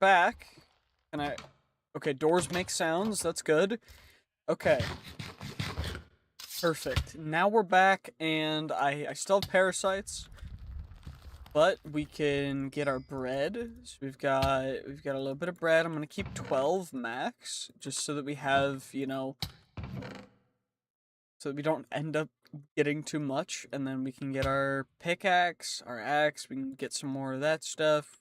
back. Can I... Okay, doors make sounds. That's good. Okay. Perfect. Now we're back, and I still have parasites. But we can get our bread. So we've got a little bit of bread. I'm gonna keep 12 max, just so that we have, you know, so that we don't end up getting too much. And then we can get our pickaxe, our axe. We can get some more of that stuff.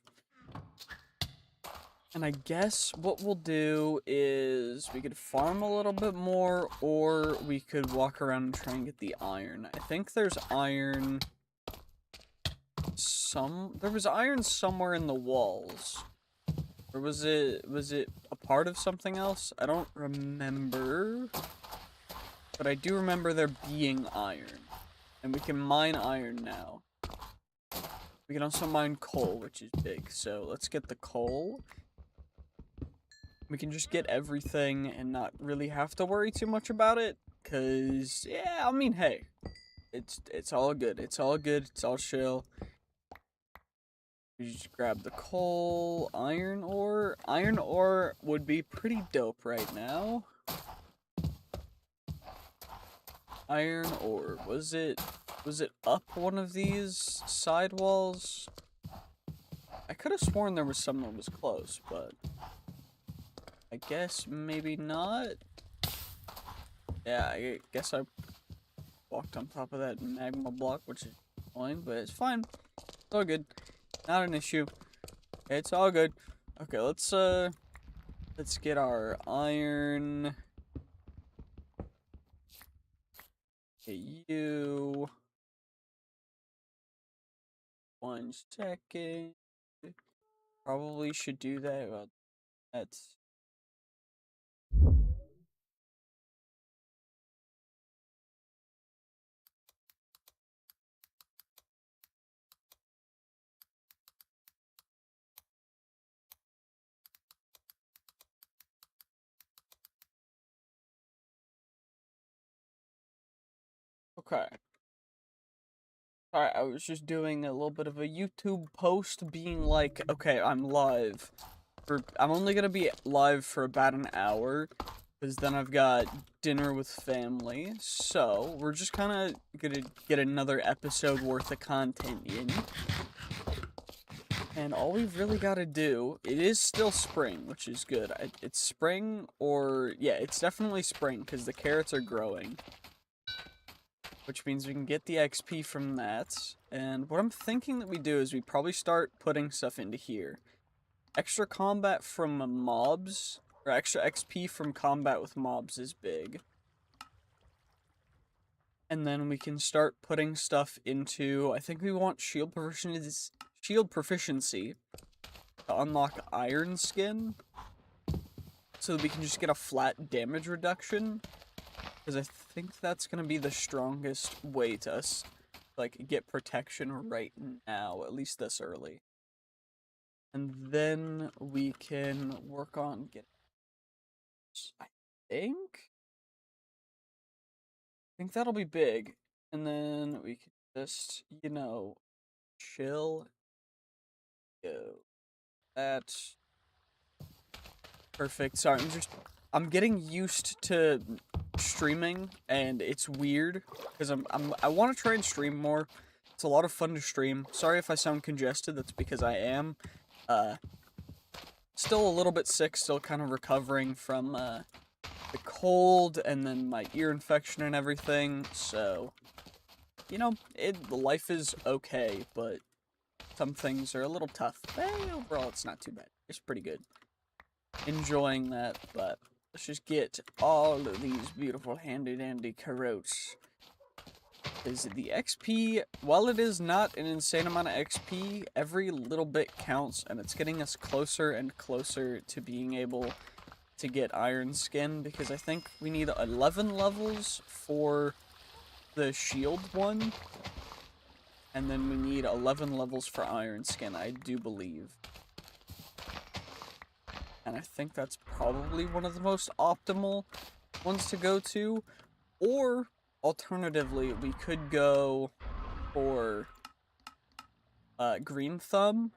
And I guess what we'll do is we could farm a little bit more, or we could walk around and try and get the iron. I think there's iron. There was iron somewhere in the walls. Or was it a part of something else? I don't remember. But I do remember there being iron. And we can mine iron now. We can also mine coal, which is big. So let's get the coal. We can just get everything and not really have to worry too much about it. Cause yeah, I mean, hey. It's all good. It's all good. It's all chill. We just grab the coal, iron ore. Iron ore would be pretty dope right now. Iron ore. Was it up one of these side walls? I could have sworn there was some that was close, but I guess maybe not. Yeah, I guess I walked on top of that magma block, which is annoying, but it's fine. It's all good. Not an issue. It's all good. Okay, let's get our iron. Okay, you. 1 second. Probably should do that. Well, that's. Okay. Alright, I was just doing a little bit of a YouTube post being like, okay, I'm live. I'm only gonna be live for about an hour, because then I've got dinner with family. So, we're just kind of gonna get another episode worth of content in. And all we've really got to do, it is still spring, which is good. It's spring, or, yeah, it's definitely spring, because the carrots are growing. Which means we can get the XP from that. And what I'm thinking that we do is we probably start putting stuff into here. Extra combat from mobs, or extra XP from combat with mobs is big. And then we can start putting stuff into, I think we want shield proficiency to unlock iron skin. So that we can just get a flat damage reduction. Because I think that's going to be the strongest way to us, like, get protection right now, at least this early. And then we can work on getting, I think that'll be big. And then we can just, you know, chill. Go. That's perfect. Sorry, I'm getting used to streaming, and it's weird because I want to try and stream more. It's a lot of fun to stream. Sorry if I sound congested. That's because I am. Still a little bit sick. Still kind of recovering from the cold and then my ear infection and everything. So, you know, life is okay, but some things are a little tough. But overall, it's not too bad. It's pretty good. Enjoying that, but let's just get all of these beautiful handy-dandy carrots. Because the XP, while it is not an insane amount of XP, every little bit counts, and it's getting us closer and closer to being able to get iron skin, because I think we need 11 levels for the shield one, and then we need 11 levels for iron skin, I do believe. And I think that's probably one of the most optimal ones to go to. Or, alternatively, we could go for Green Thumb,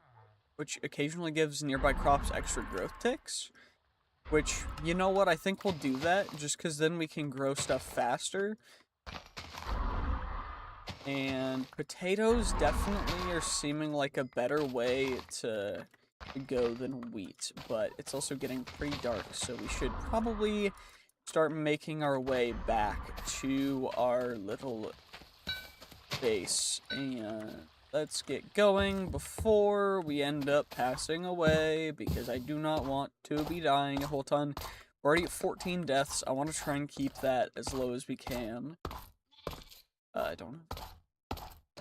which occasionally gives nearby crops extra growth ticks. Which, you know what, I think we'll do that, just because then we can grow stuff faster. And potatoes definitely are seeming like a better way to go than wheat, but it's also getting pretty dark, so we should probably start making our way back to our little base. And let's get going before we end up passing away, because I do not want to be dying a whole ton. We're already at 14 deaths. I want to try and keep that as low as we can. I don't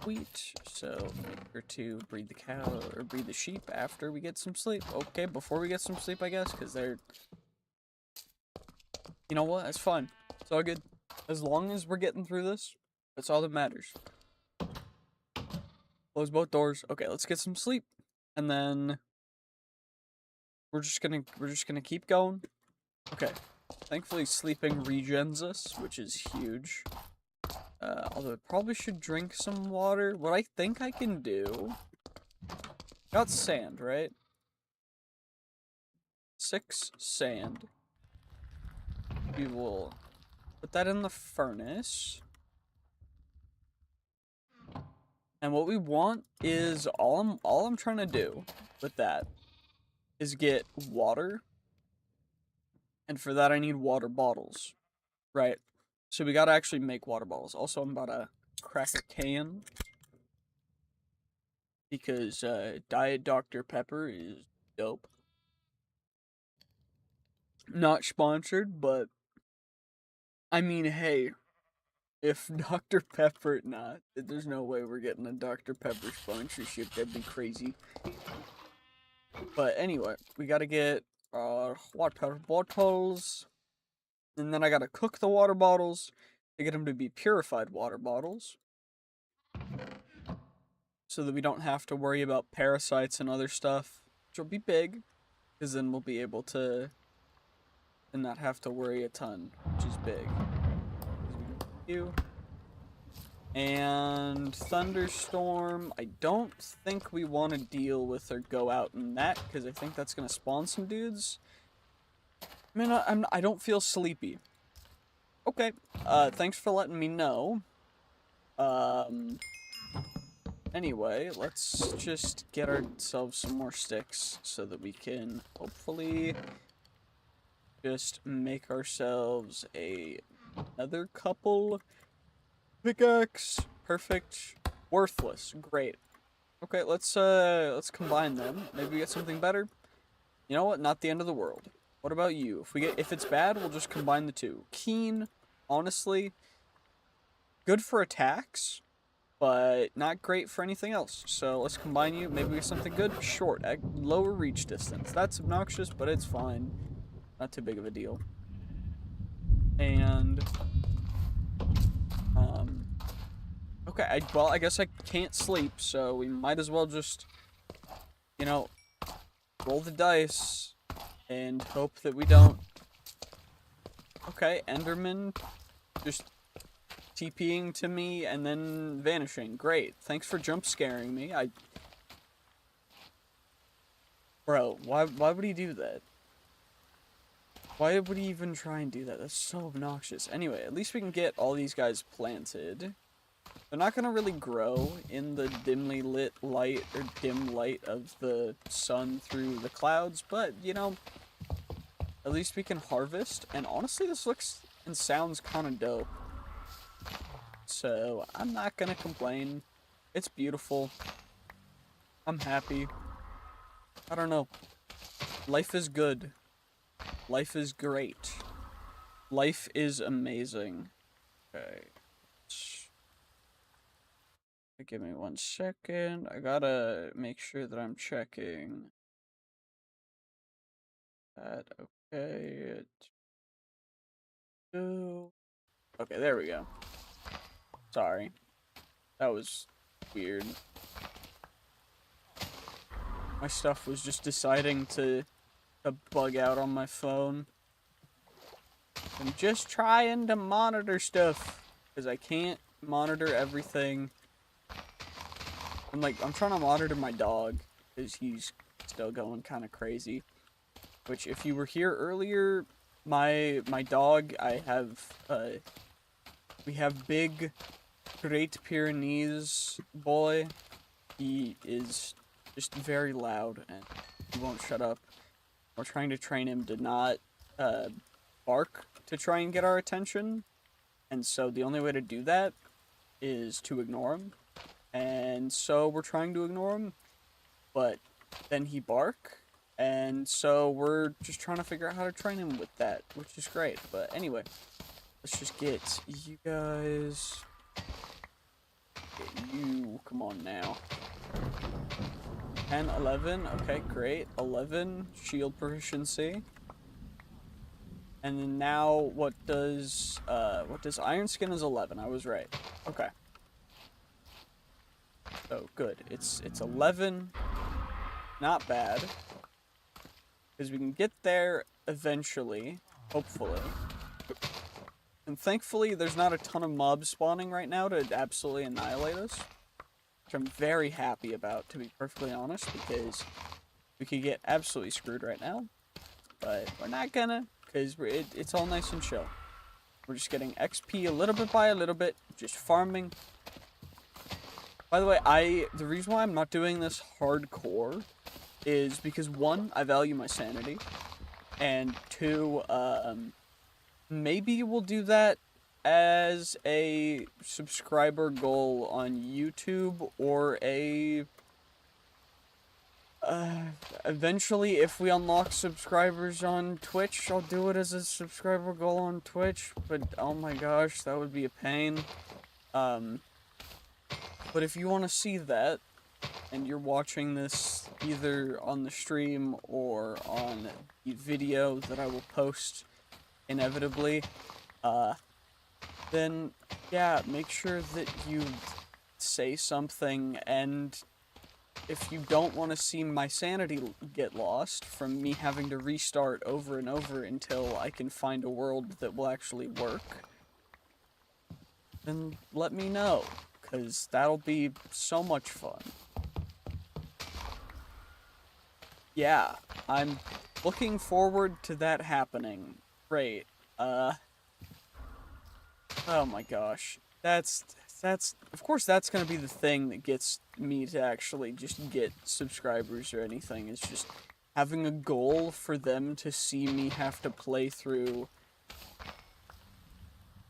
wheat, so make sure to breed the cow, or breed the sheep after we get some sleep. Okay, before we get some sleep, I guess, because they're... You know what? It's fine. It's all good. As long as we're getting through this, that's all that matters. Close both doors. Okay, let's get some sleep, and then we're just gonna keep going. Okay. Thankfully, sleeping regens us, which is huge. Although I probably should drink some water. What I think I can do... Got sand, right? 6 sand. We will put that in the furnace. And what we want is, all I'm trying to do with that is get water. And for that I need water bottles. Right? So we gotta actually make water bottles. Also, I'm about to crack a can. Because Diet Dr. Pepper is dope. Not sponsored, but I mean, hey, if Dr. Pepper, there's no way we're getting a Dr. Pepper sponsorship. That'd be crazy. But anyway, we gotta get water bottles, and then I gotta cook the water bottles to get them to be purified water bottles, so that we don't have to worry about parasites and other stuff, which will be big, because then we'll be able to and not have to worry a ton, which is big. And Thunderstorm, I don't think we want to deal with or go out in that, because I think that's going to spawn some dudes. I mean, I don't feel sleepy. Okay, thanks for letting me know. Anyway, let's just get ourselves some more sticks so that we can hopefully just make ourselves another couple pickaxe. Perfect. Worthless. Great. Okay, let's combine them. Maybe we get something better. You know what? Not the end of the world. What about you? If it's bad, we'll just combine the two. Keen, honestly, good for attacks, but not great for anything else. So let's combine you. Maybe we get something good. Short, lower reach distance. That's obnoxious, but it's fine. Not too big of a deal. And okay, well, I guess I can't sleep, so we might as well just, you know, roll the dice and hope that we don't. Okay, Enderman just TPing to me and then vanishing. Great. Thanks for jump scaring me. Bro, why would he do that? Why would he even try and do that? That's so obnoxious. Anyway, at least we can get all these guys planted. They're not going to really grow in the dimly lit light, or dim light of the sun through the clouds, but, you know, at least we can harvest. And honestly, this looks and sounds kind of dope. So, I'm not going to complain. It's beautiful. I'm happy. I don't know. Life is good. Life is great. Life is amazing. Okay. Give me 1 second. I gotta make sure that I'm checking that. Okay. Okay, there we go. Sorry. That was weird. My stuff was just deciding to bug out on my phone. I'm just trying to monitor stuff, because I can't monitor everything. I'm trying to monitor my dog, because he's still going kind of crazy. Which, if you were here earlier, my dog, we have big Great Pyrenees boy. He is just very loud and he won't shut up. We're trying to train him to not bark to try and get our attention. And so the only way to do that is to ignore him. And so we're trying to ignore him, but then he bark. And so we're just trying to figure out how to train him with that, which is great. But anyway, let's just get you guys... Get you, come on now. 10, 11, okay, great. 11, shield proficiency. And then now, what does Iron Skin is 11, I was right. Okay. So, good. It's 11, not bad. Because we can get there eventually, hopefully. And thankfully, there's not a ton of mobs spawning right now to absolutely annihilate us. Which I'm very happy about, to be perfectly honest, because we could get absolutely screwed right now. But we're not gonna, because it's all nice and chill. We're just getting XP a little bit by a little bit, just farming. By the way, the reason why I'm not doing this hardcore is because, one, I value my sanity, and two, maybe we'll do that as a subscriber goal on YouTube, or eventually, if we unlock subscribers on Twitch, I'll do it as a subscriber goal on Twitch, but oh my gosh, that would be a pain. But if you want to see that, and you're watching this either on the stream or on the video that I will post inevitably, then, yeah, make sure that you say something, and if you don't want to see my sanity get lost from me having to restart over and over until I can find a world that will actually work, then let me know, because that'll be so much fun. Yeah, I'm looking forward to that happening. Great. Oh my gosh. That's, of course that's gonna be the thing that gets me to actually just get subscribers or anything, is just having a goal for them to see me have to play through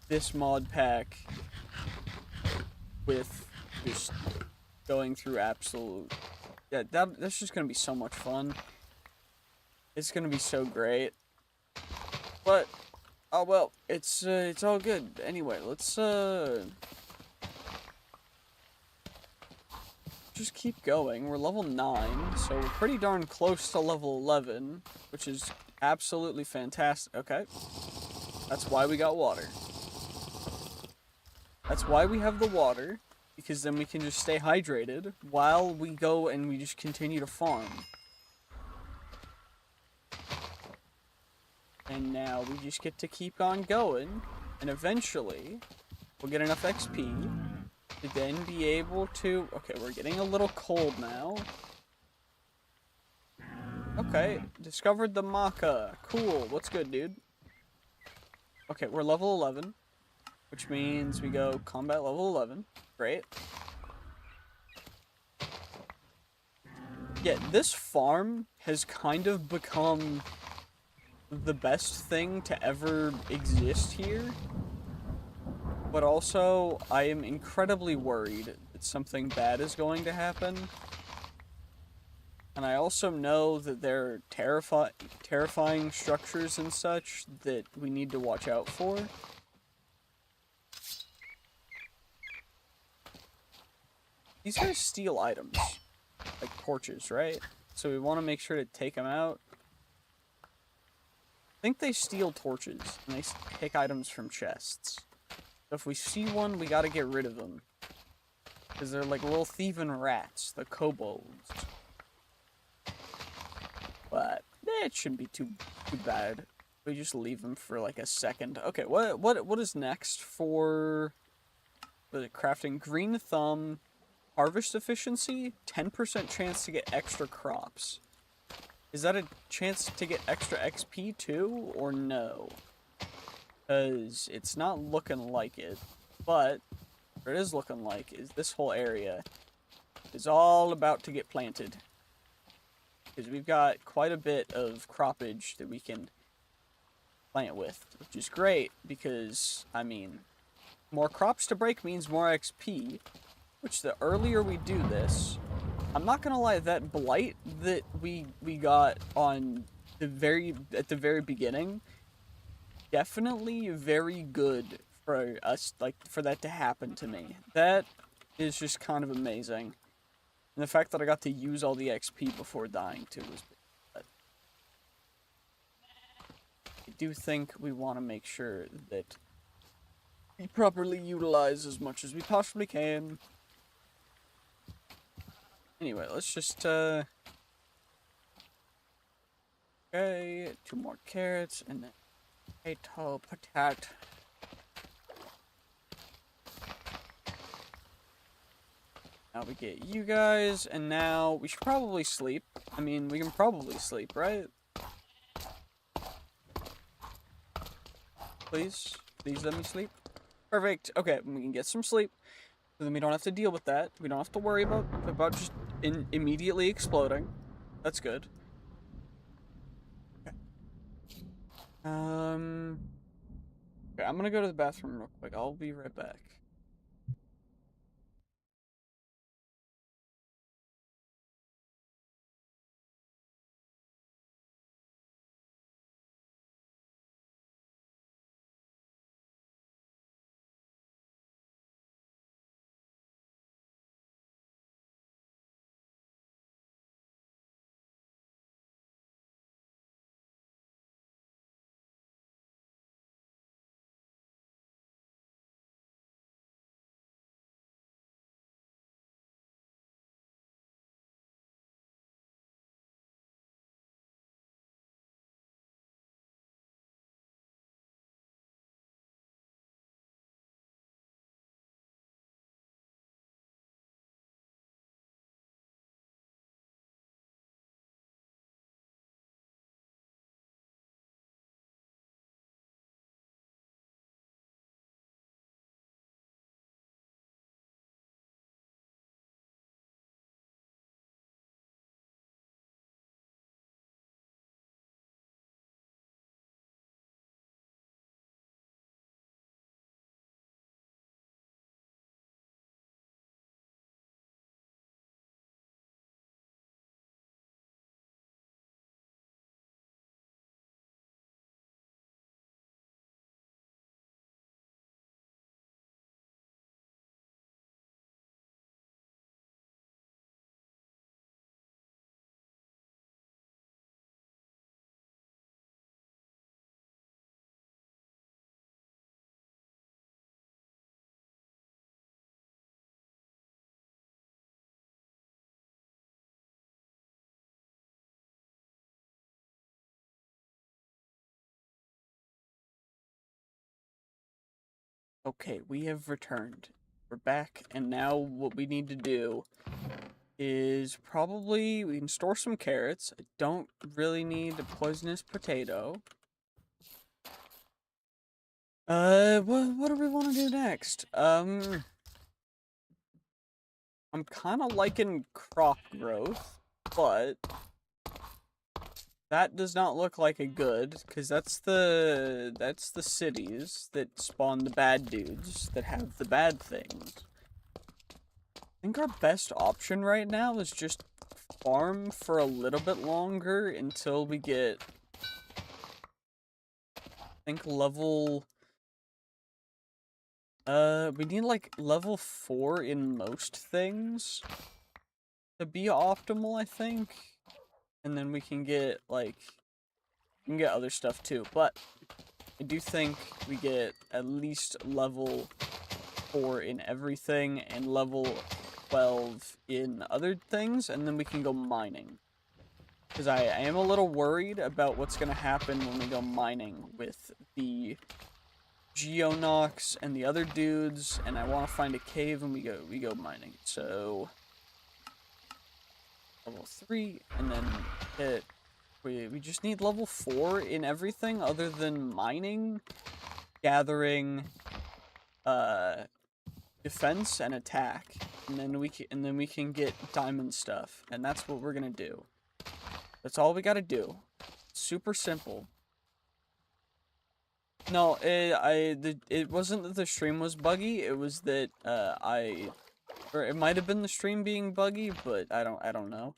this mod pack with just going through absolute... Yeah, that's just gonna be so much fun. It's gonna be so great. But, oh well, it's all good. Anyway, let's, just keep going. We're level 9, so we're pretty darn close to level 11, which is absolutely fantastic. Okay. That's why we got water. That's why we have the water, because then we can just stay hydrated while we go and we just continue to farm. And now we just get to keep on going, and eventually we'll get enough XP to then be able to... Okay, we're getting a little cold now. Okay, discovered the maca. Cool, what's good, dude? Okay, we're level 11, which means we go combat level 11. Great. Yeah, this farm has kind of become the best thing to ever exist here. But also, I am incredibly worried that something bad is going to happen. And I also know that there are terrifying structures and such that we need to watch out for. These guys steal items, like torches, right? So we want to make sure to take them out. I think they steal torches, and they take items from chests. So if we see one, we gotta get rid of them. Because they're like little thieving rats, the kobolds. But it shouldn't be too bad. We just leave them for like a second. Okay, what is next for the crafting? Green thumb, harvest efficiency, 10% chance to get extra crops. Is that a chance to get extra XP too, or no? Because it's not looking like it, but what it is looking like is this whole area is all about to get planted. Because we've got quite a bit of croppage that we can plant with, which is great because, I mean, more crops to break means more XP, which the earlier we do this, I'm not gonna lie, that blight that we got on at the very beginning, definitely very good for us, like, for that to happen to me. That is just kind of amazing. And the fact that I got to use all the XP before dying, too, was big. But I do think we want to make sure that we properly utilize as much as we possibly can. Anyway, let's just, okay, 2 more carrots, and then potato. Now we get you guys, and now we should probably sleep. I mean, we can probably sleep, right? Please? Please let me sleep? Perfect. Okay, we can get some sleep. So then we don't have to deal with that. We don't have to worry about just immediately exploding. That's good. Okay. Okay, I'm gonna go to the bathroom real quick. I'll be right back. Okay, we have returned. We're back, and now what we need to do is probably we can store some carrots. I don't really need a poisonous potato. What do we want to do next? I'm kind of liking crop growth, but that does not look like a good, because that's the cities that spawn the bad dudes that have the bad things. I think our best option right now is just farm for a little bit longer until we get, I think, level, we need like level 4 in most things to be optimal, I think. And then we can get, like, we can get other stuff too, but I do think we get at least level 4 in everything and level 12 in other things, and then we can go mining. Because I am a little worried about what's going to happen when we go mining with the Geonox and the other dudes, and I want to find a cave and we go mining. So level 3, and then hit We just need level 4 in everything other than mining, gathering, defense and attack, and then we can get diamond stuff, and that's what we're gonna do. That's all we gotta do. Super simple. No, it wasn't that the stream was buggy. It was that or it might have been the stream being buggy, but I don't know.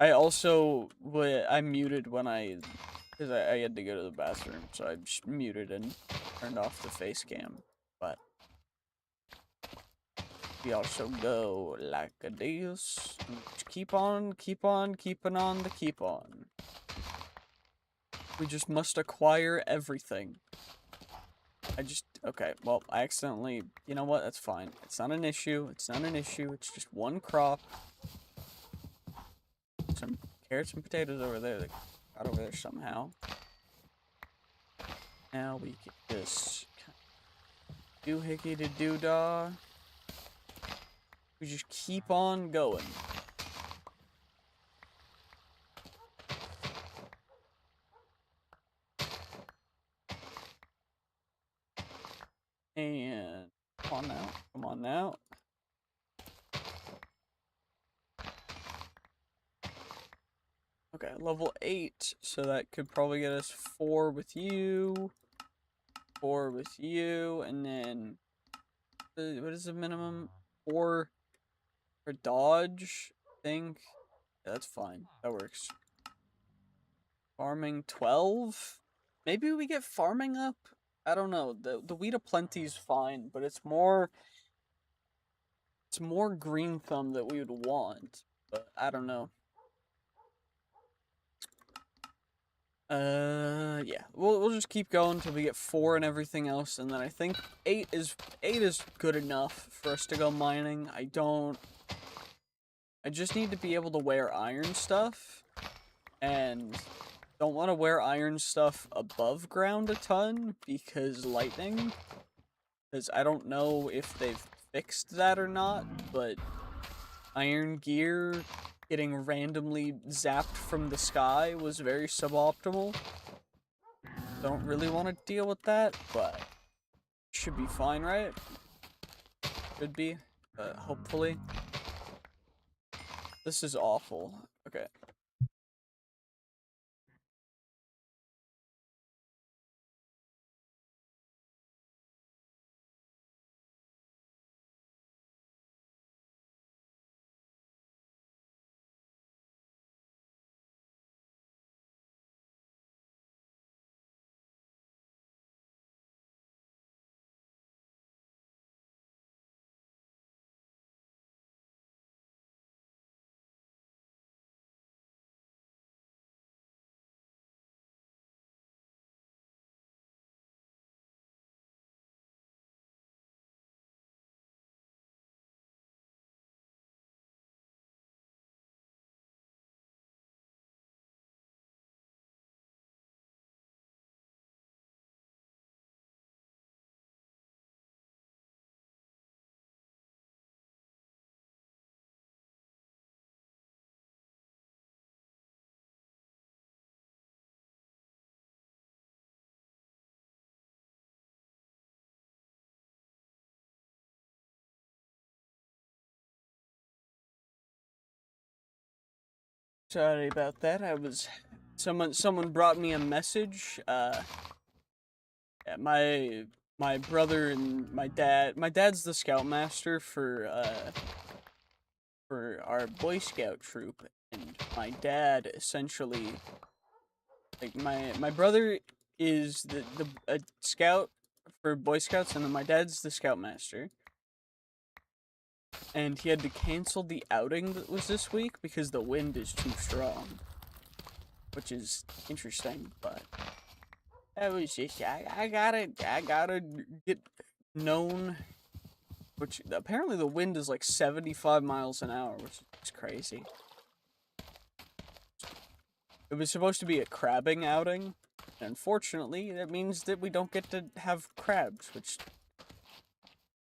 I also I muted when because I had to go to the bathroom, so I just muted and turned off the face cam. But we also go like this. Just keep on keeping on the keep on. We just must acquire everything. Okay, well, I accidentally, you know what, that's fine. It's not an issue, it's just one crop. Some carrots and potatoes over there that got over there somehow. Now we get this doohickey to doodah. We just keep on going. And come on now. Okay, level 8, so that could probably get us 4 with you, 4 with you, and then, what is the minimum? 4 for dodge, I think. Yeah, that's fine, that works. Farming 12? Maybe we get farming up? I don't know, the Wheat of Plenty's fine, but it's more green thumb that we would want, but I don't know. Yeah, we'll just keep going until we get 4 and everything else, and then I think 8 is good enough for us to go mining. I just need to be able to wear iron stuff, and don't want to wear iron stuff above ground a ton because lightning. Because I don't know if they've fixed that or not, but iron gear getting randomly zapped from the sky was very suboptimal. Don't really want to deal with that, but should be fine, right? Should be, hopefully. This is awful. Okay. Sorry about that. Someone brought me a message. Yeah, my brother and my dad's the scoutmaster for our Boy Scout troop, and my dad essentially, like, my brother is the scout for Boy Scouts, and then my dad's the scoutmaster. And he had to cancel the outing that was this week because the wind is too strong. Which is interesting, but that was just, I gotta get known. Which, apparently the wind is like 75 miles an hour, which is crazy. It was supposed to be a crabbing outing, and unfortunately, that means that we don't get to have crabs, which...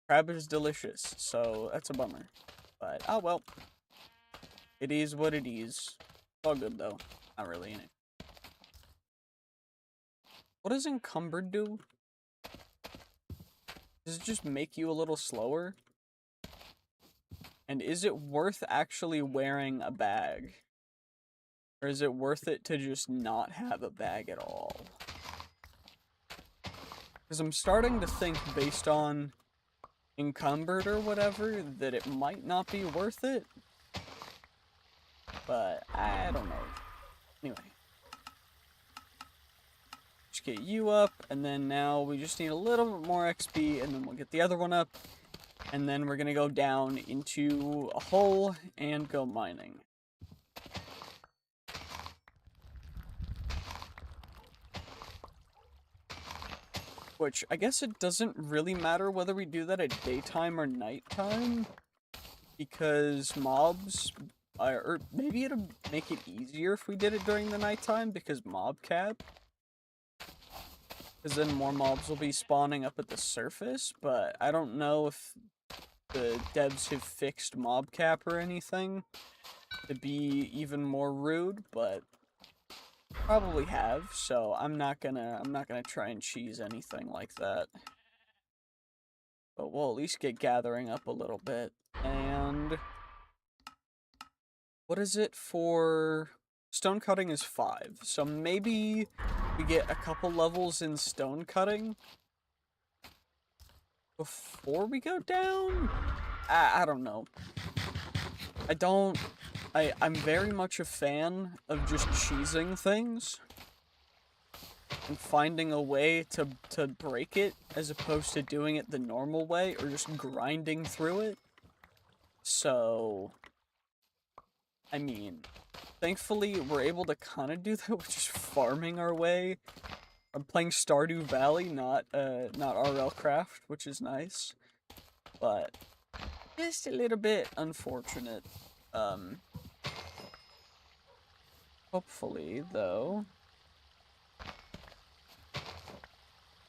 Crab is delicious, so that's a bummer. But, oh well. It is what it is. all good, though. Not really in it. What does encumbered do? Does it just make you a little slower? And is it worth actually wearing a bag? Or is it worth it to just not have a bag at all? Because I'm starting to think, based on encumbered or whatever, that it might not be worth it. But I don't know. Anyway. Just get you up, and then now we just need a little bit more XP, and then we'll get the other one up. And then we're gonna go down into a hole and go mining. Which, I guess it doesn't really matter whether we do that at daytime or nighttime. Because mobs, or maybe it'll make it easier if we did it during the nighttime, because mob cap. Because then more mobs will be spawning up at the surface, but I don't know if the devs have fixed mob cap or anything to be even more rude, but probably have, so I'm not gonna try and cheese anything like that. But we'll at least get gathering up a little bit. And what is it for stone cutting is 5. So maybe we get a couple levels in stone cutting before we go down? I don't know. I'm very much a fan of just cheesing things and finding a way to break it as opposed to doing it the normal way or just grinding through it. So, I mean, thankfully we're able to kind of do that with just farming our way. I'm playing Stardew Valley, not Rlcraft, which is nice, but just a little bit unfortunate. Hopefully, though,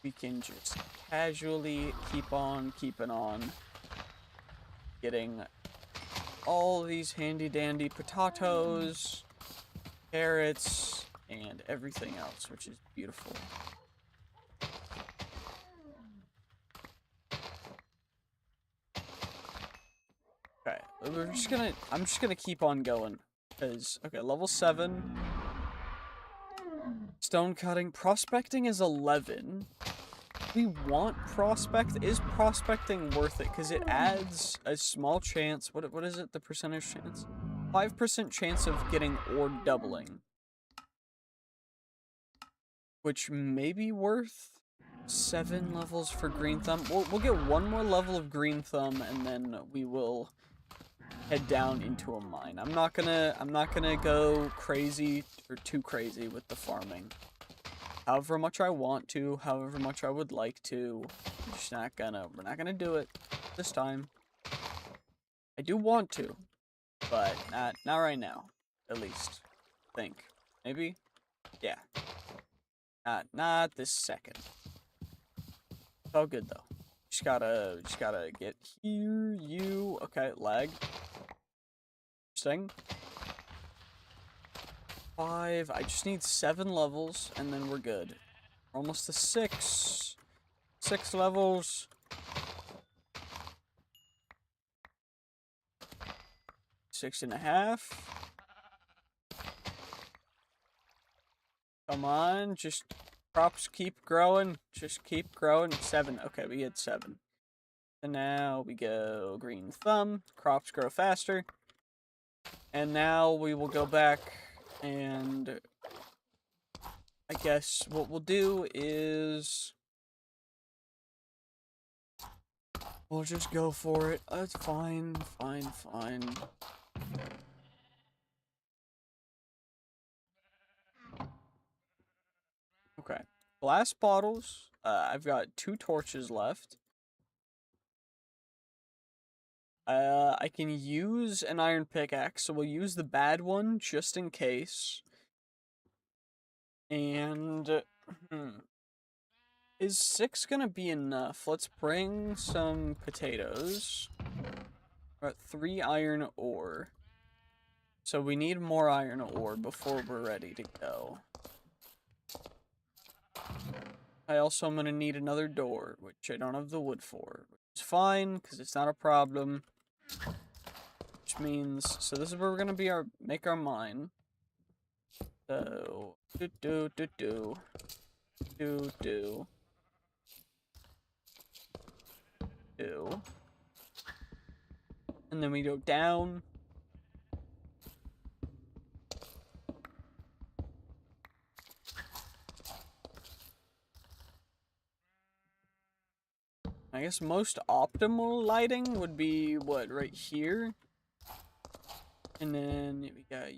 we can just casually keep on keeping on, getting all these handy-dandy potatoes, carrots, and everything else, which is beautiful. Okay, I'm just gonna keep on going, because, okay, level 7, stone cutting, prospecting is 11. We want is prospecting worth it? Because it adds a small chance, what is it, the percentage chance? 5% chance of getting ore doubling. Which may be worth 7 levels for green thumb. We'll get one more level of green thumb, and then we will head down into a mine. I'm not gonna go crazy or too crazy with the farming. However much I want to, however much I would like to, we're not gonna do it this time. I do want to, but not right now, at least. Think. Maybe? Yeah. Not this second. It's all good though. Just gotta get here, okay, lag. Interesting. 5, I just need 7 levels, and then we're good. We're almost to 6. 6 levels. 6.5. Come on, just crops keep growing. Just keep growing. 7. Okay, we had 7. And now we go green thumb. Crops grow faster. And now we will go back and I guess what we'll do is we'll just go for it. It's fine. Okay. Glass bottles. I've got 2 torches left. I can use an iron pickaxe, so we'll use the bad one just in case. And, is 6 gonna be enough? Let's bring some potatoes. We're at 3 iron ore. So we need more iron ore before we're ready to go. I also am going to need another door, which I don't have the wood for. It's fine, because it's not a problem. Which means, so this is where we're going to make our mine. So, do. And then we go down. I guess most optimal lighting would be, what, right here? And then we got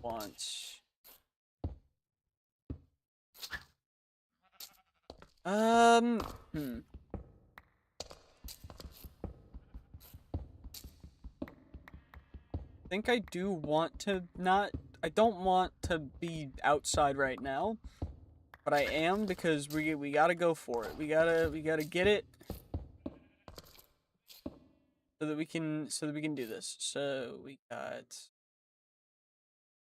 once. I think I do want to I don't want to be outside right now, but I am because we gotta go for it. We gotta get it so that we can do this. So we got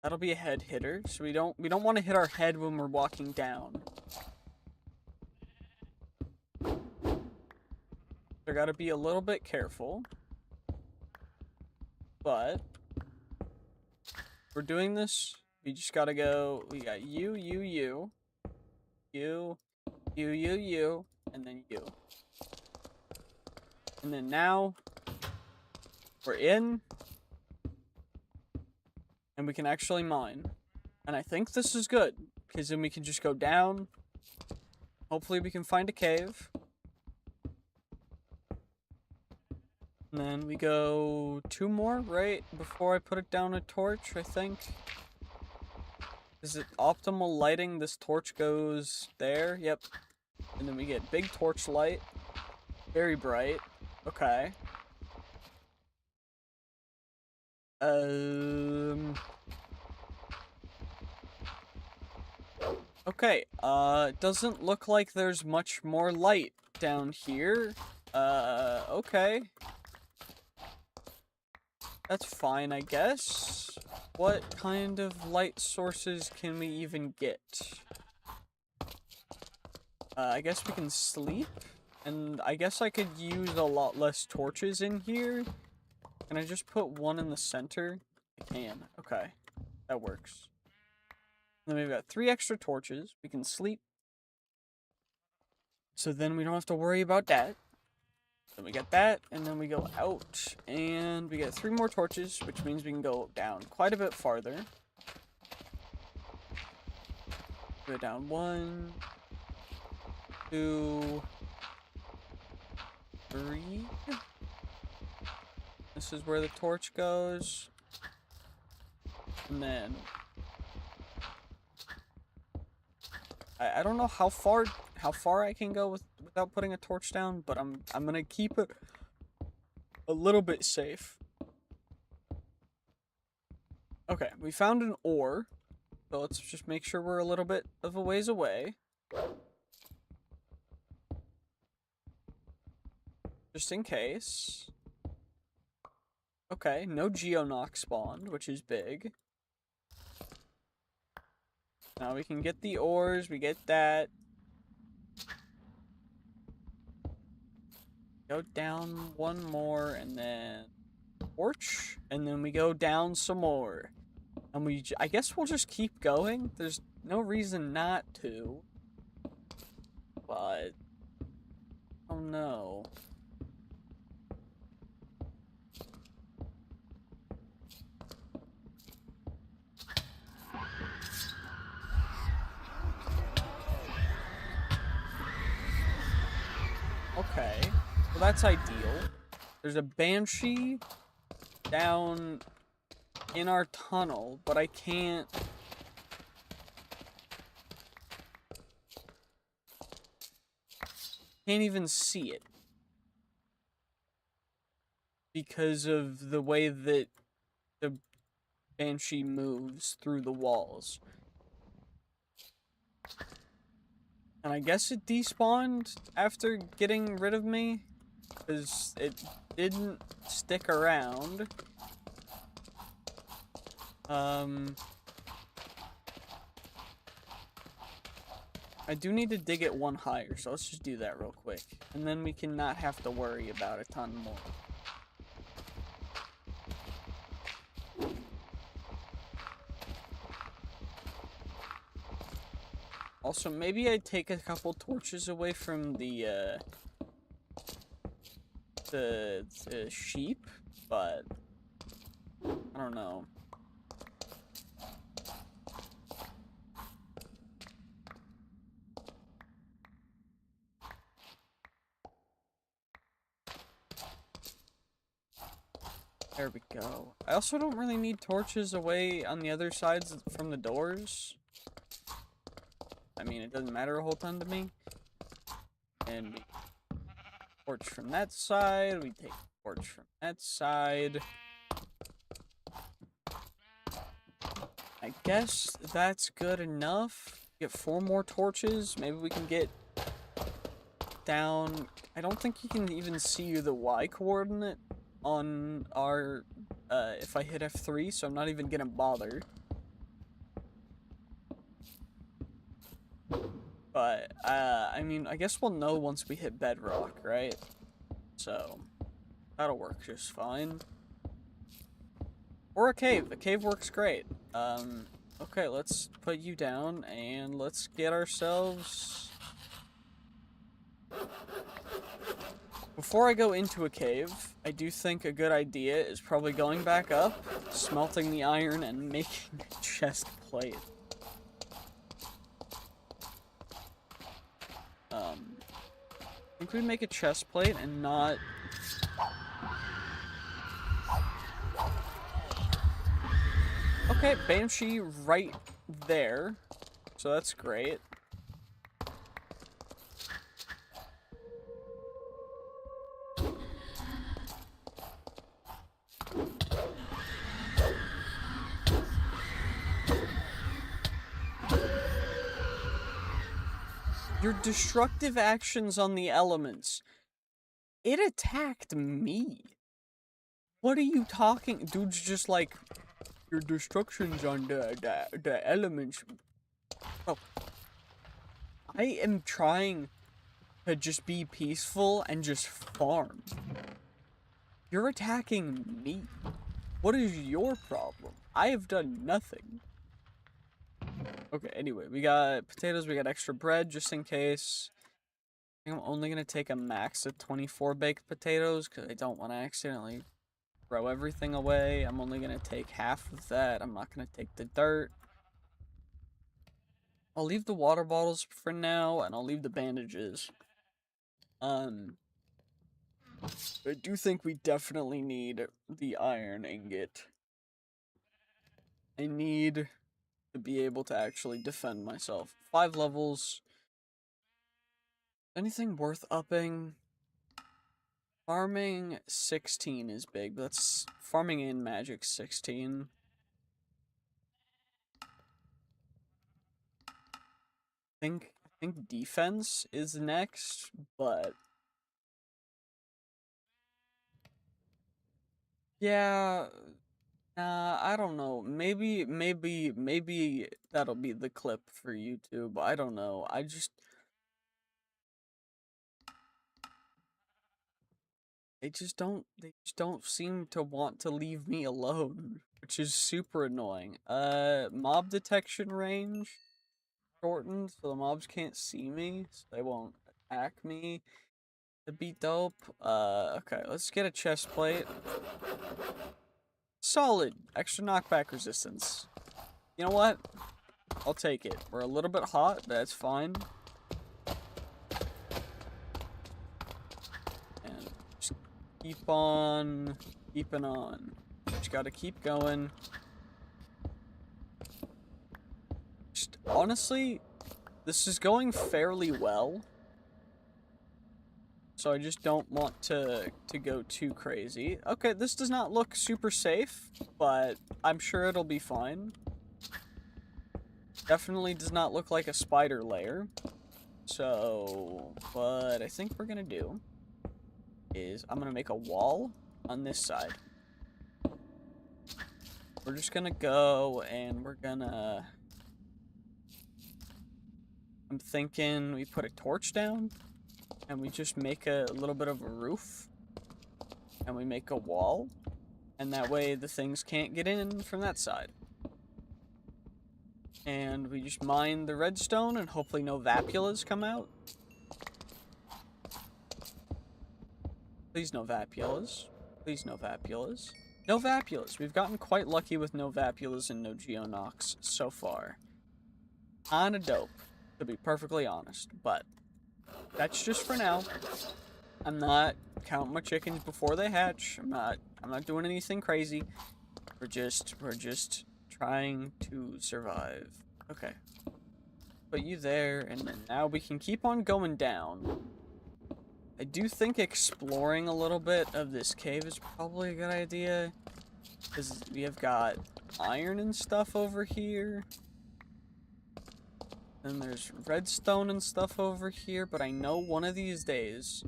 that'll be a head hitter. So we don't want to hit our head when we're walking down. So gotta be a little bit careful. But we're doing this. We just gotta go. We got you, and then you. And then now we're in, and we can actually mine. And I think this is good, because then we can just go down. Hopefully we can find a cave. And then we go 2 more, right? Before I put it down a torch, I think. Is it optimal lighting? This torch goes there. Yep. And then we get big torch light. Very bright. Okay. Okay, it doesn't look like there's much more light down here. Okay. That's fine, I guess. What kind of light sources can we even get? I guess we can sleep, and I guess I could use a lot less torches in here. Can I just put one in the center? I can. Okay, that works. Then we've got 3 extra torches. We can sleep. So then we don't have to worry about that. Then we get that, and then we go out, and we get 3 more torches, which means we can go down quite a bit farther. Go down 1, 2, 3. This is where the torch goes. And then I don't know how far I can go without putting a torch down, but I'm gonna keep it a little bit safe. Okay, we found an ore, so let's just make sure we're a little bit of a ways away. Just in case. Okay, no geonox spawned, which is big. Now we can get the ores, we get that. Go down 1 more, and then torch, and then we go down some more. And I guess we'll just keep going. There's no reason not to. But, oh no. Okay, well that's ideal. There's a banshee down in our tunnel, but I can't even see it because of the way that the banshee moves through the walls. And I guess it despawned after getting rid of me, because it didn't stick around. I do need to dig it one higher, so let's just do that real quick. And then we can not have to worry about a ton more. Also, maybe I'd take a couple torches away from the sheep, but I don't know. There we go. I also don't really need torches away on the other sides from the doors. I mean, it doesn't matter a whole ton to me. And we torch from that side, we take torch from that side. I guess that's good enough. Get 4 more torches. Maybe we can get down. I don't think you can even see the Y coordinate on our, if I hit F3, so I'm not even gonna bother. But, I mean, I guess we'll know once we hit bedrock, right? So, that'll work just fine. Or a cave. A cave works great. Okay, let's put you down, and let's get ourselves... Before I go into a cave, I do think a good idea is probably going back up, smelting the iron, and making a chest plate. I think we'd make a chest plate and not... Okay, Banshee right there, so that's great. Your destructive actions on the elements. It attacked me. What are you talking? Dude's just like, your destructions on the elements. Oh. I am trying to just be peaceful and just farm. You're attacking me. What is your problem? I have done nothing. Okay, anyway, we got potatoes, we got extra bread just in case. I think I'm only going to take a max of 24 baked potatoes because I don't want to accidentally throw everything away. I'm only going to take half of that. I'm not going to take the dirt. I'll leave the water bottles for now, and I'll leave the bandages. I do think we definitely need the iron ingot. I need to be able to actually defend myself. 5 levels. Anything worth upping? Farming 16 is big, but that's farming in magic 16. I think defense is next, but yeah, I don't know. Maybe that'll be the clip for YouTube. I don't know. They just don't seem to want to leave me alone, which is super annoying. Mob detection range shortened, so the mobs can't see me, so they won't attack me. That'd be dope. Okay, let's get a chest plate. Solid. Extra knockback resistance. You know what? I'll take it. We're a little bit hot, but that's fine. And just keep on keeping on. Just gotta keep going. Just, honestly, this is going fairly well. So I just don't want to go too crazy. Okay, this does not look super safe, but I'm sure it'll be fine. Definitely does not look like a spider lair. So, what I think we're gonna do is I'm gonna make a wall on this side. we're just gonna go and we're gonna... I'm thinking we put a torch down and we just make a little bit of a roof and we make a wall, and that way the things can't get in from that side. And we just mine the redstone and hopefully no vapulas come out. Please no vapulas. Please no vapulas. No vapulas. We've gotten quite lucky with no vapulas and no geonox so far. Kinda dope, to be perfectly honest. But that's just for now. I'm not counting my chickens before they hatch. I'm not doing anything crazy. We're just trying to survive. Okay. Put you there, and then now we can keep on going down. I do think exploring a little bit of this cave is probably a good idea, because we have got iron and stuff over here. Then there's redstone and stuff over here, but I know one of these days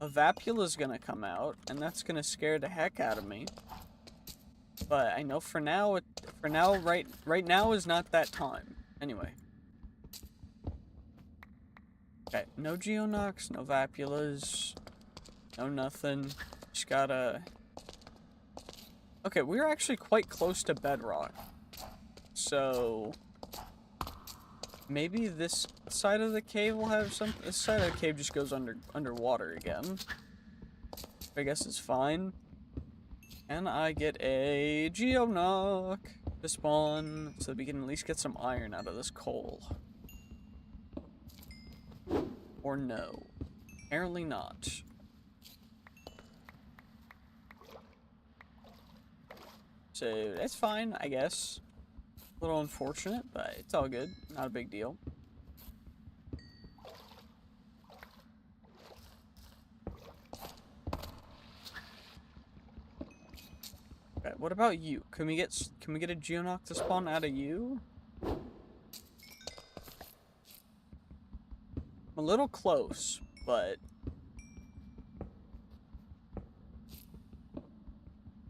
a vapula's gonna come out, and that's gonna scare the heck out of me. But I know for now, right now is not that time. Anyway. Okay, no geonox, no vapulas, no nothing. Just gotta... Okay, we're actually quite close to bedrock. So... maybe this side of the cave will have some... This side of the cave just goes underwater again. I guess it's fine. And I get a geonock to spawn, so that we can at least get some iron out of this coal. Or no. Apparently not. So, that's fine, I guess. A little unfortunate, but it's all good. Not a big deal. Okay, what about you? Can we get a geonock to spawn out of you? I'm a little close, but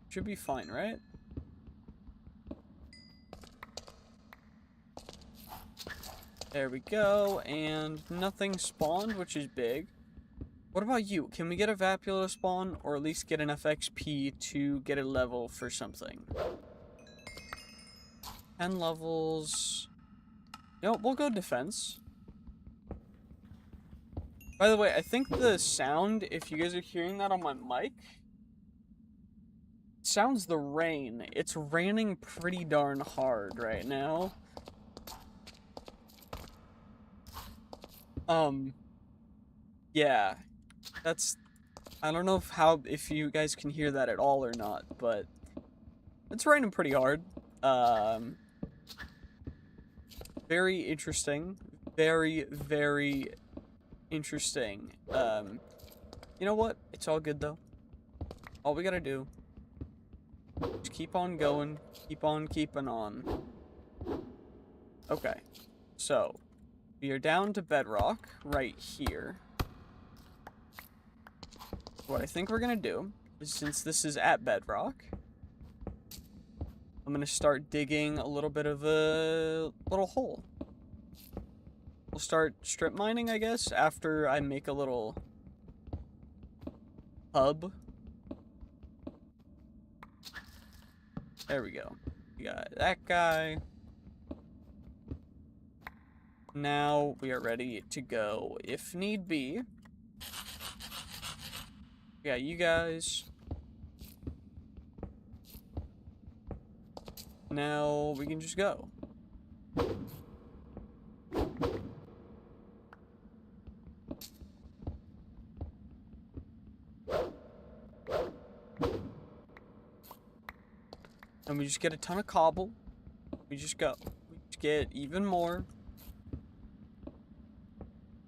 should be fine, right? There we go, and nothing spawned, which is big. What about you? Can we get a vapula spawn, or at least get enough XP to get a level for something? 10 levels. No, we'll go defense. By the way, I think the sound, if you guys are hearing that on my mic, sounds the rain. It's raining pretty darn hard right now. Yeah. I don't know if you guys can hear that at all or not, but it's raining pretty hard. Very interesting. Very, very interesting. You know what? It's all good, though. All we gotta do is keep on going, keep on keeping on. Okay. So, we are down to bedrock right here. What I think we're gonna do is, since this is at bedrock, I'm gonna start digging a little bit of a little hole. We'll start strip mining, I guess, after I make a little hub. There we go. We got that guy. Now we are ready to go, if need be. We got you guys. Now we can just go. And we just get a ton of cobble. We just go. We just get even more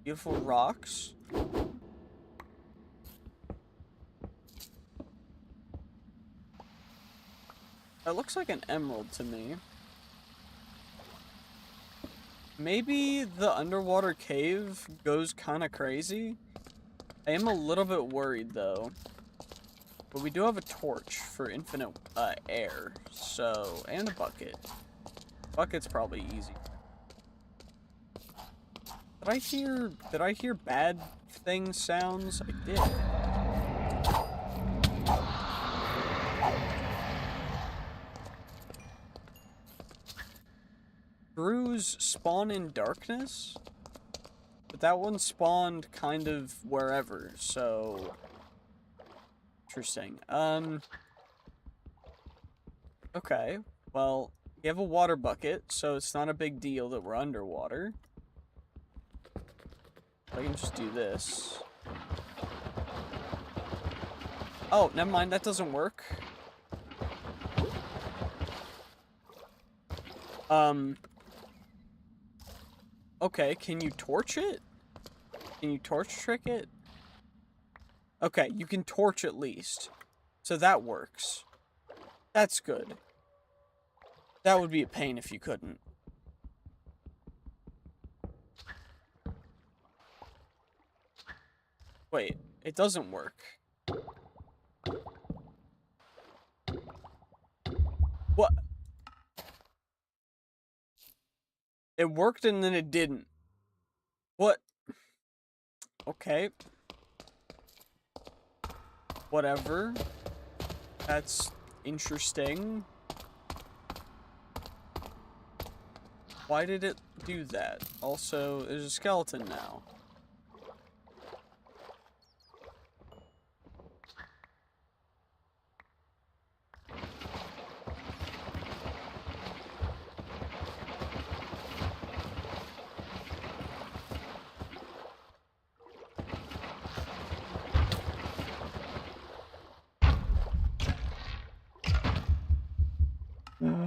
beautiful rocks. That looks like an emerald to me. Maybe the underwater cave goes kind of crazy. I am a little bit worried, though. But we do have a torch for infinite air, so, and a bucket. Bucket's probably easy. Did I hear bad thing sounds? I did. Brews spawn in darkness? But that one spawned kind of wherever, so... Interesting. Okay. Well, we have a water bucket, so it's not a big deal that we're underwater. I can just do this. Oh, never mind, that doesn't work. Okay, can you torch it? Can you torch trick it? Okay, you can torch at least. So that works. That's good. That would be a pain if you couldn't. Wait, it doesn't work. What? It worked and then it didn't. What? Okay. Whatever. That's interesting. Why did it do that? Also, there's a skeleton now.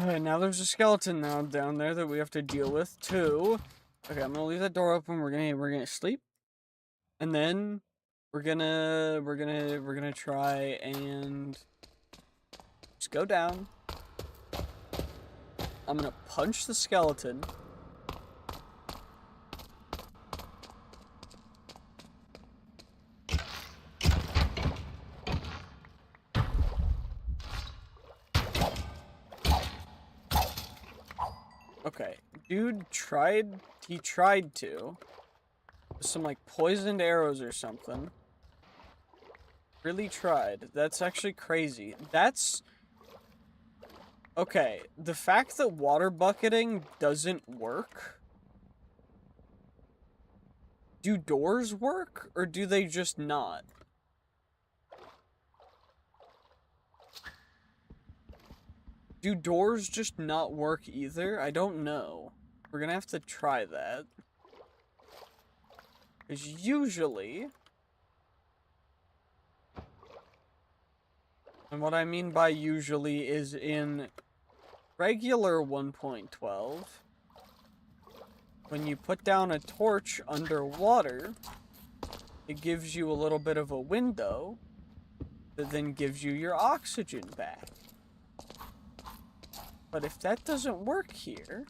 And now there's a skeleton now down there that we have to deal with too. Okay, I'm gonna leave that door open. We're gonna sleep, and then we're gonna try and just go down. I'm gonna punch the skeleton. Okay, dude he tried to. With some, like, poisoned arrows or something. Really tried. That's actually crazy. That's... Okay, the fact that water bucketing doesn't work... Do doors work, or do they just not? Do doors just not work either? I don't know. We're gonna have to try that. Because usually... And what I mean by usually is in regular 1.12, when you put down a torch underwater, it gives you a little bit of a window that then gives you your oxygen back. But if that doesn't work here,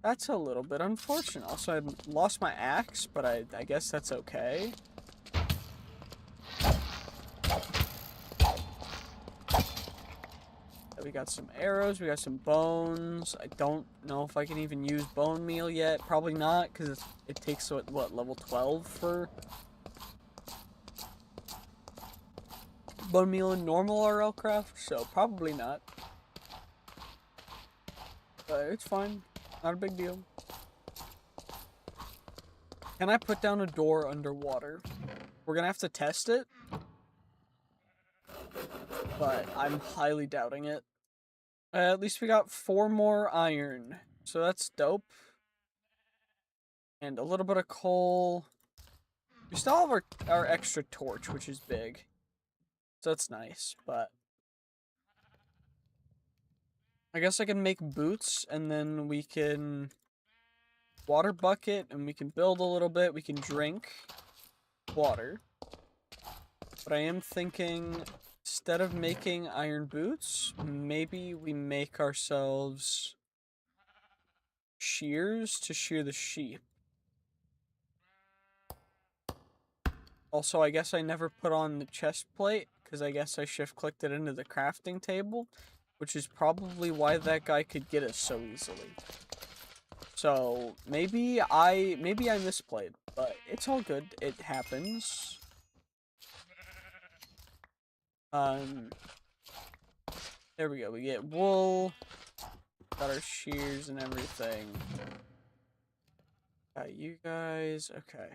that's a little bit unfortunate. Also, I lost my axe, but I guess that's okay. We got some arrows, we got some bones. I don't know if I can even use bone meal yet. Probably not, because it takes, what, level 12 for bone meal in normal Rlcraft, so probably not. But it's fine. Not a big deal. Can I put down a door underwater? We're gonna have to test it. But I'm highly doubting it. At least we got 4 more iron. So that's dope. And a little bit of coal. We still have our extra torch, which is big. So that's nice, but... I guess I can make boots, and then we can... water bucket, and we can build a little bit. We can drink water. But I am thinking, instead of making iron boots, maybe we make ourselves shears to shear the sheep. Also, I guess I never put on the chest plate, because I guess I shift-clicked it into the crafting table, which is probably why that guy could get us so easily. So, maybe I misplayed, but it's all good. It happens. There we go. We get wool, got our shears and everything. Got you guys. Okay.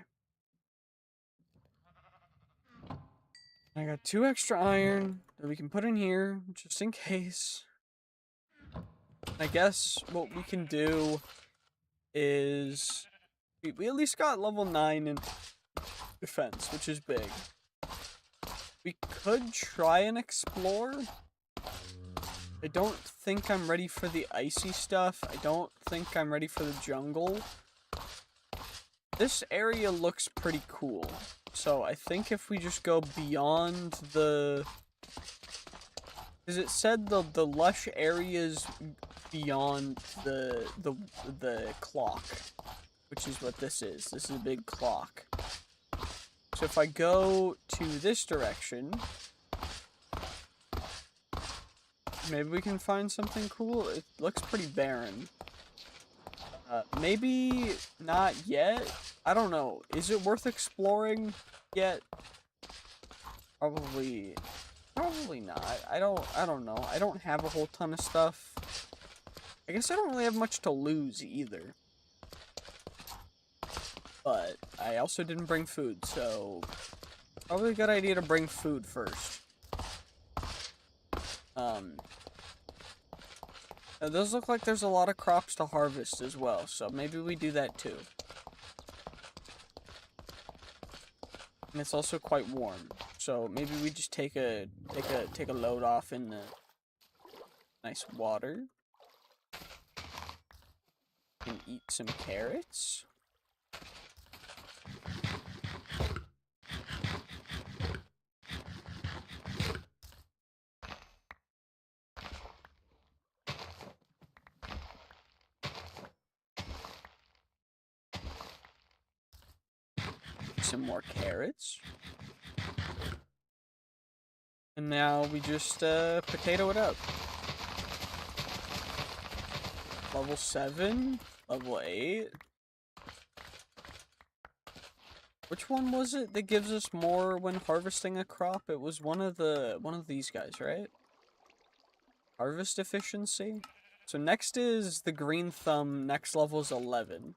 I got 2 extra iron that we can put in here, just in case. I guess what we can do is... We at least got level 9 in defense, which is big. We could try and explore. I don't think I'm ready for the icy stuff. I don't think I'm ready for the jungle. This area looks pretty cool. So I think if we just go beyond the... Because it said the lush areas beyond the clock. Which is what this is. This is a big clock. So if I go to this direction... Maybe we can find something cool. It looks pretty barren. Maybe not yet. I don't know. Is it worth exploring yet? Probably not. I don't know. I don't have a whole ton of stuff. I guess I don't really have much to lose either. But I also didn't bring food, so probably a good idea to bring food first. It does look like there's a lot of crops to harvest as well, so maybe we do that too. And it's also quite warm, so maybe we just take a load off in the nice water. And eat some carrots. Some more carrots. And now we just potato it up. Level 7, level 8. Which one was it that gives us more when harvesting a crop? It was one of these guys, right? Harvest efficiency. So next is the green thumb, next level is 11.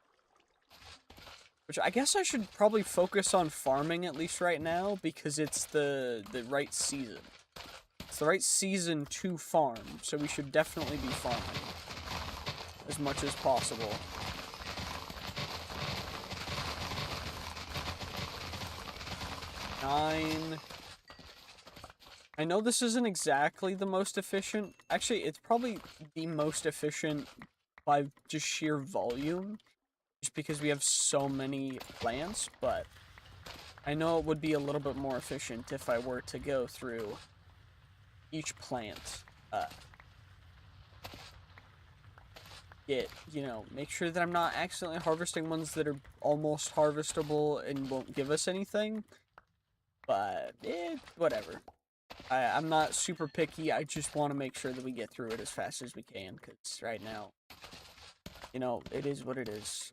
Which I guess I should probably focus on farming at least right now, because it's the right season. It's the right season to farm, so we should definitely be farming as much as possible. Nine. I know this isn't exactly the most efficient. Actually, it's probably the most efficient by just sheer volume. Just because we have so many plants, but I know it would be a little bit more efficient if I were to go through each plant. Make sure that I'm not accidentally harvesting ones that are almost harvestable and won't give us anything. But, whatever. I'm not super picky, I just want to make sure that we get through it as fast as we can, because right now, it is what it is.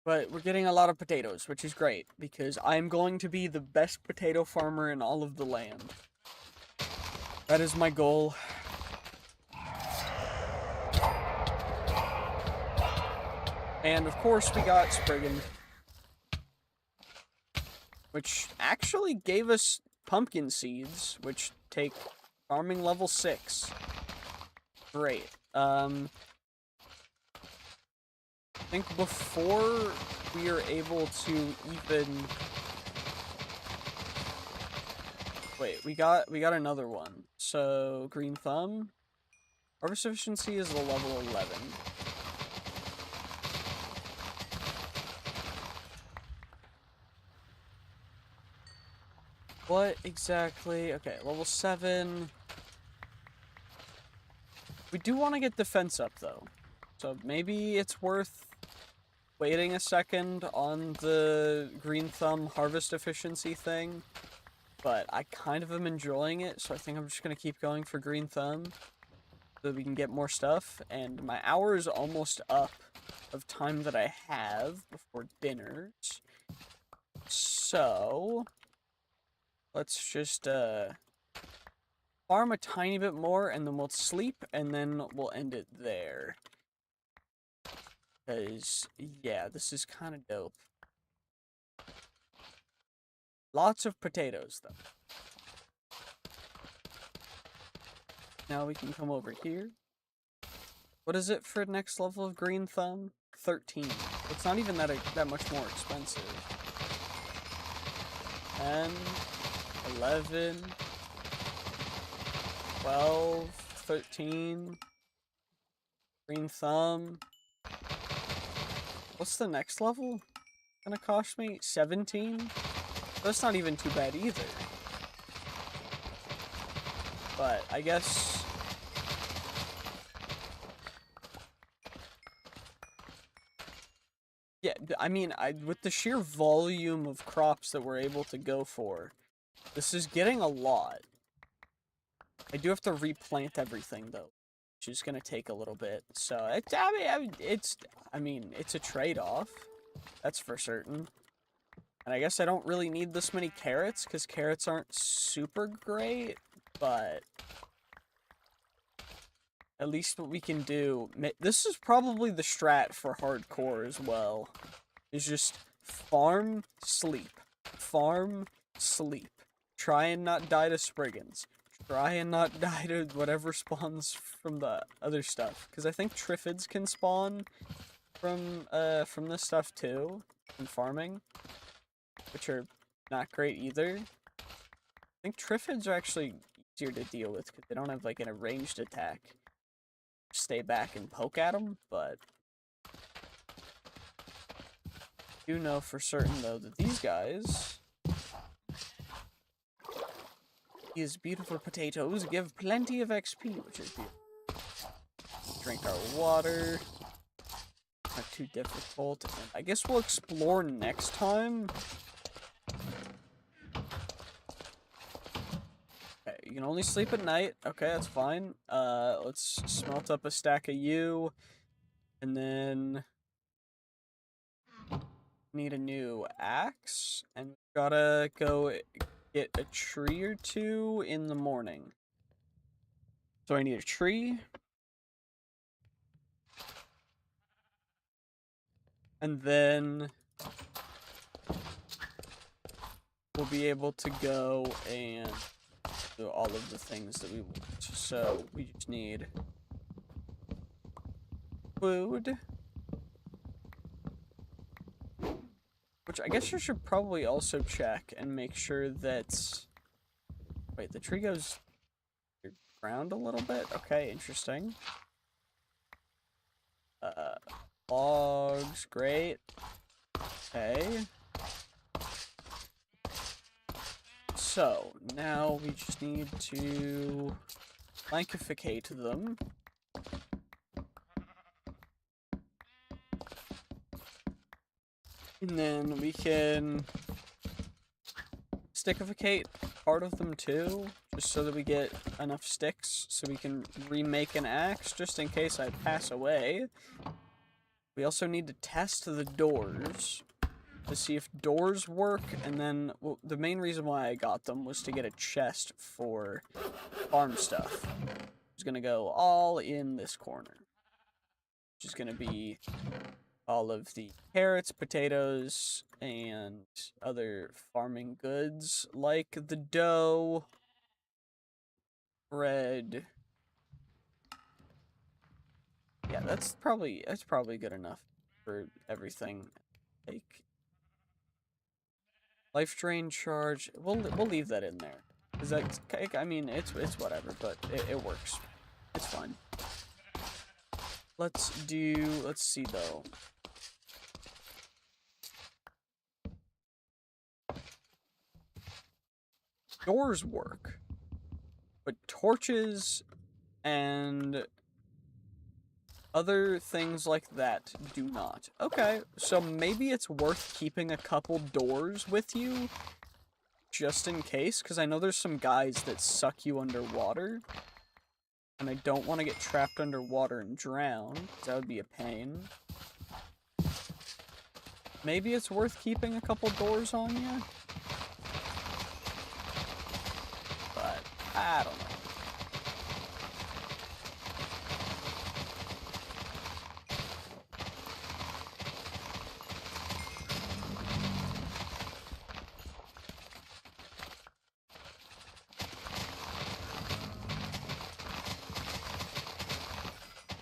But we're getting a lot of potatoes, which is great, because I'm going to be the best potato farmer in all of the land. That is my goal. And of course we got Spriggan, which actually gave us pumpkin seeds, which take farming level 6. Great. I think before we are able to even... Wait, we got another one. So, green thumb. Harvest efficiency is a level 11. What exactly? Okay, level 7. We do want to get defense up, though. So maybe it's worth waiting a second on the green thumb harvest efficiency thing, but I kind of am enjoying it, so I think I'm just gonna keep going for green thumb so we can get more stuff. And my hour is almost up of time that I have before dinners. So let's just farm a tiny bit more, and then we'll sleep, and then we'll end it there. Because, yeah, this is kind of dope. Lots of potatoes, though. Now we can come over here. What is it for next level of green thumb? 13. It's not even that much more expensive. 10, 11, 12, 13. Green thumb. What's the next level gonna cost me? 17? That's not even too bad either. But I guess... yeah, I mean, with the sheer volume of crops that we're able to go for, this is getting a lot. I do have to replant everything, though, which is gonna take a little bit. So, I mean, it's a trade-off. That's for certain. And I guess I don't really need this many carrots, because carrots aren't super great, but at least what we can do... This is probably the strat for hardcore as well. Is just farm, sleep. Farm, sleep. Try and not die to Spriggans. Try and not die to whatever spawns from the other stuff. Because I think Triffids can spawn from this stuff too, in farming, which are not great either. I think Triffids are actually easier to deal with because they don't have like an ranged attack. Stay back and poke at them, but I do know for certain though that these guys, these beautiful potatoes, give plenty of XP, which is beautiful. Drink our water. Not too difficult. And I guess we'll explore next time. Okay, you can only sleep at night. Okay, that's fine. Let's smelt up a stack of you. And then need a new axe. And we gotta go get a tree or two in the morning. So I need a tree. And then we'll be able to go and do all of the things that we want. So we just need food. Which I guess you should probably also check and make sure that... Wait, the tree goes around a little bit? Okay, interesting. Logs, great. Okay. So, now we just need to blankificate them. And then we can stickificate part of them too, just so that we get enough sticks so we can remake an axe, just in case I pass away. We also need to test the doors to see if doors work, and then, well, the main reason why I got them was to get a chest for farm stuff. It's gonna go all in this corner, which is gonna be all of the carrots, potatoes, and other farming goods, like the dough, bread. Yeah, that's probably good enough for everything. Like life drain charge. We'll leave that in there. Cause that's, I mean, it's whatever, but it works. It's fine. Let's see though. Doors work, but torches and Other things like that do not. Okay, so maybe it's worth keeping a couple doors with you, just in case, because I know there's some guys that suck you underwater, and I don't want to get trapped underwater and drown, because that would be a pain. Maybe it's worth keeping a couple doors on you, but I don't know.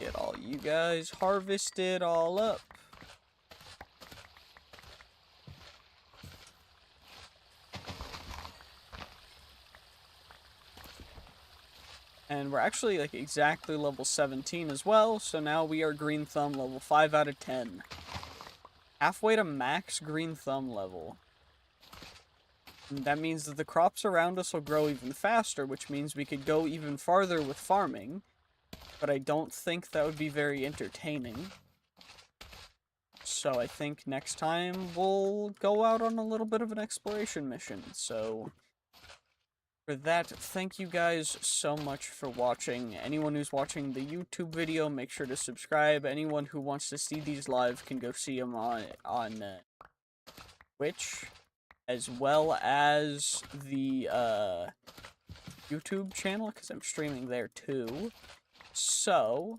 Get all you guys harvested all up. And we're actually like exactly level 17 as well, so now we are Green Thumb level 5 out of 10. Halfway to max Green Thumb level. And that means that the crops around us will grow even faster, which means we could go even farther with farming. But I don't think that would be very entertaining. So I think next time we'll go out on a little bit of an exploration mission. So for that, thank you guys so much for watching. Anyone who's watching the YouTube video, make sure to subscribe. Anyone who wants to see these live can go see them on Twitch, as well as the YouTube channel, because I'm streaming there too. So,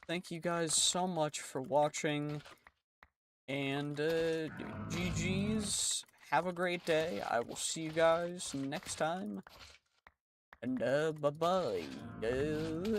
thank you guys so much for watching, and GG's, have a great day. I will see you guys next time, and bye-bye.